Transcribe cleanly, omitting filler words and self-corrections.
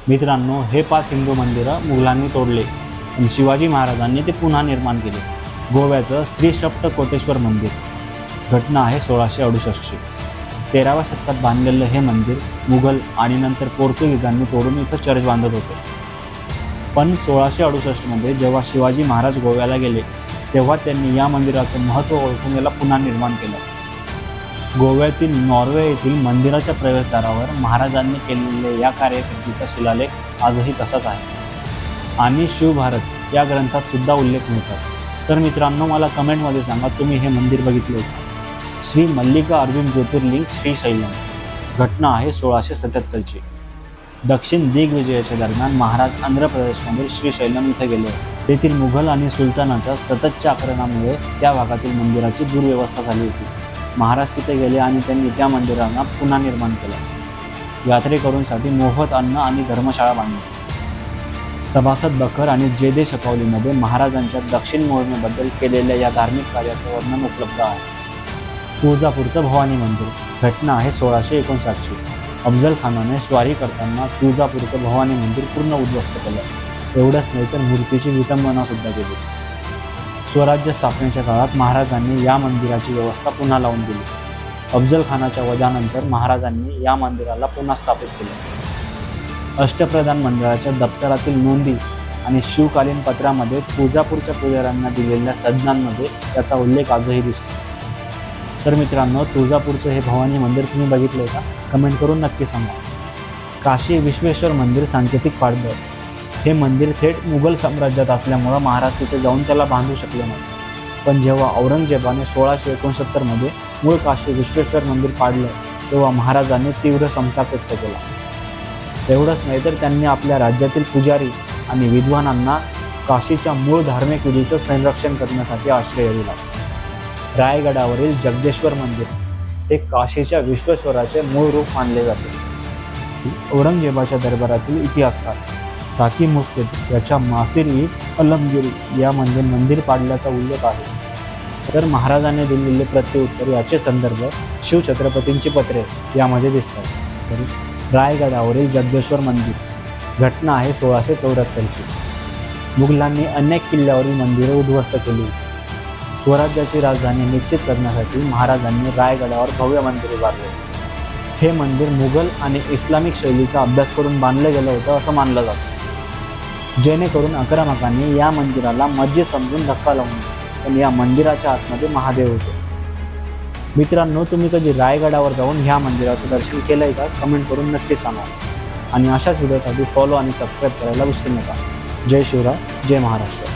मित्रांनो, हे 5 हिंदू मंदिरं मुघलांनी तोडले, पण शिवाजी महाराजांनी ते पुन्हा निर्माण केले. गोव्याचं श्री सप्तकोटेश्वर मंदिर. घटना आहे 1668ची. 13व्या शतकात बांधलेलं हे मंदिर मुघल आणि नंतर पोर्तुगीजांनी तोडून इथं चर्च बांधत होते. पण 1668मध्ये जेव्हा शिवाजी महाराज गोव्याला गेले, तेव्हा त्यांनी या मंदिराचं महत्त्व ओळखून याला पुन्हा निर्माण केलं. गोव्यातील नॉर्वे येथील मंदिराच्या प्रवेशद्वारावर महाराजांनी केलेल्या या कार्यकृतीचा शिलालेख आजही तसाच आहे आणि शिवभारत या ग्रंथात सुद्धा उल्लेख मिळतात. तर मित्रांनो, मला कमेंटमध्ये सांगा, तुम्ही हे मंदिर बघितले का? श्री मल्लिकार्जुन ज्योतिर्लिंग श्रीशैलम. घटना आहे 1677ची. दक्षिण दिग्विजयाच्या दरम्यान महाराज आंध्र प्रदेशमधील श्रीशैलम इथे गेले. तेथील मुघल आणि सुलतानाच्या सततच्या आक्रमणामुळे त्या भागातील मंदिराची दुर्व्यवस्था झाली होती. महाराज तिथे गेले आणि त्यांनी त्या मंदिरांना पुन्हा निर्माण केलं. यात्रेकरूंसाठी मोफत अन्न आणि धर्मशाळा बांधली. सभासद बखर आणि जेदे शकावलीमध्ये महाराजांच्या दक्षिण मोहिमेबद्दल केलेल्या या धार्मिक कार्याचं वर्णन उपलब्ध आहे. तुळजापूरचं भवानी मंदिर. घटना आहे 1659ची. अफजल खानाने स्वारी करताना तुळजापूरचं भवानी मंदिर पूर्ण उद्ध्वस्त केलं. एवढंच नाही तर मूर्तीची विटंबना सुद्धा केली. स्वराज्य स्थापनेच्या काळात महाराजांनी या मंदिराची व्यवस्था पुन्हा लावून दिली. अफजल खानाच्या वधानंतर महाराजांनी या मंदिराला पुन्हा स्थापित केले. अष्टप्रधान मंडळाच्या दप्तरातील नोंदी आणि शिवकालीन पत्रामध्ये तुळजापूरच्या पुजाऱ्यांना दिलेल्या संज्ञांमध्ये त्याचा उल्लेख आजही दिसतो. तर मित्रांनो, तुळजापूरचं हे भवानी मंदिर तुम्ही बघितलंय का? कमेंट करून नक्की सांगा. काशी विश्वेश्वर मंदिर सांकेतिक पाडदळ. हे मंदिर थेट मुघल साम्राज्यात असल्यामुळं महाराज तिथे जाऊन त्याला बांधू शकले नाही. पण जेव्हा औरंगजेबाने 1669मध्ये मूळ काशी विश्वेश्वर मंदिर पाडलं, तेव्हा महाराजांनी तीव्र संताप व्यक्त केला. एवढंच नाही तर त्यांनी आपल्या राज्यातील पुजारी आणि विद्वानांना काशीच्या मूळ धार्मिक विधीचं संरक्षण करण्यासाठी आश्रय दिला. रायगडावरील जगदेश्वर मंदिर हे काशीच्या विश्वेश्वराचे मूळ रूप मानले जाते. औरंगजेबाच्या दरबारातील इतिहासकार साकी मुस्तिद याच्या मासिर-ई अलमगिरी यामध्ये मंदिर पाडल्याचा उल्लेख आहे. तर महाराजांनी दिलेले प्रत्युत्तर याचे संदर्भ शिवछत्रपतींची पत्रे यामध्ये दिसतात. रायगडावरील जगदेश्वर मंदिर. घटना आहे 1674ची. मुघलांनी अनेक किल्ल्यावरील मंदिरे उद्ध्वस्त केली. स्वराज्याची राजधानी निश्चित करण्यासाठी महाराजांनी रायगडावर भव्य मंदिर उभारले. हे मंदिर मुघल आणि इस्लामिक शैलीचा अभ्यास करून बांधलं गेलं होतं असं मानलं जातं, जेणेकरून आक्रमकांनी या मंदिराला मस्जिद समजून धक्का लावून. पण या मंदिराच्या आतमध्ये महादेव होते. मित्रांनो, तुम्ही कधी रायगडावर जाऊन ह्या मंदिराचं दर्शन केलंय का? कमेंट करून नक्की सांगा. आणि अशाच व्हिडिओसाठी फॉलो आणि सबस्क्राईब करायला विसरू नका. जय शिवराय, जय महाराष्ट्र.